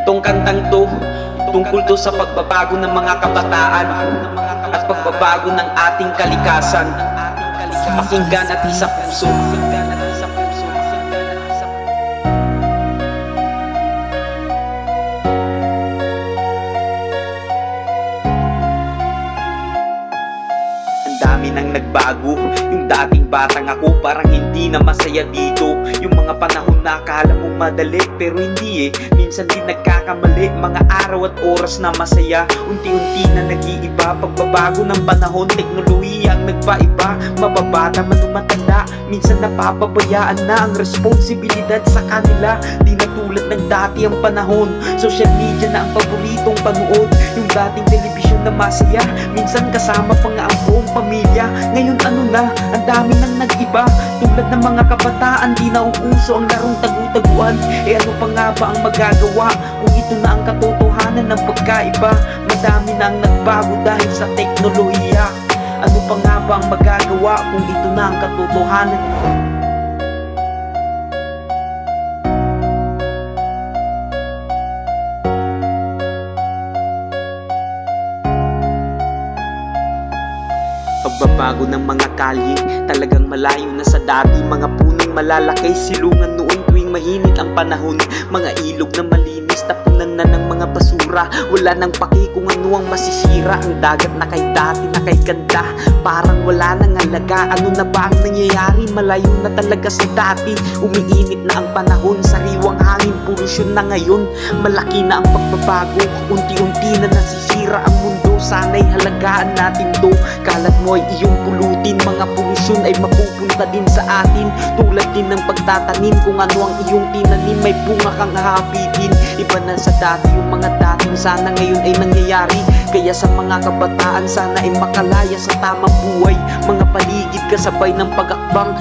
Itong kantang to, tungkol to sa pagbabago ng mga kabataan at pagbabago ng ating kalikasan. Pakinggan at isa puso. Ang dami nang nagbago. Yung dating batang ako parang hindi na masaya dito. Yung mga panahon na akala mong madali pero hindi minsan din nagkakamali. Mga araw at oras na masaya, unti-unti na nag-iiba. Pagbabago ng panahon, teknolohiya ang nagpaiba. Mababata man o matanda, minsan napapabayaan na ang responsibilidad sa kanila. Di na tulad ng dati ang panahon, social media na ang paboritong panood. Yung dating telebisyon na masaya, minsan kasama pa nga ang buong pamilya. Ngayon ano na, ang dami nang nag-iba. Tulad ng mga kabataan, di na uuso ang larong tagu-taguan. Ano pa nga ba ang magagawa kung ito na ang katotohanan ng pagkaiba? Madami nang nagbago dahil sa teknolohiya. Ano pa nga ba ang magagawa kung ito na ang katotohanan? Pagbabago ng mga kalye, talagang malayo na sa dati. Mga punong malalaki, silungan noon tuwing mahinit ang panahon. Mga ilog na malinis, tapunan na ng mga basura. Wala nang paki kung ano ang masisira. Ang dagat na kay dati, na kay ganda, parang wala nang halaga. Ano na ba ang nangyayari? Malayo na talaga sa dati. Umiinit na ang panahon, sariwang hangin, polusyon na ngayon. Malaki na ang pagbabago, unti-unti na nasisira ang mundo. Sana'y halagaan natin to. Kalat mo ay iyong pulutin, mga polusyon ay mapupunta din sa atin. Tulad din ng pagtatanim, kung ano ang iyong tinanim, may bunga kang hahapitin. Iba na sa dati yung mga dating sana ngayon ay nangyayari. Kaya sa mga kabataan sana ay makalaya sa tamang buhay. Mga paligid kasabay ng pag-akbang.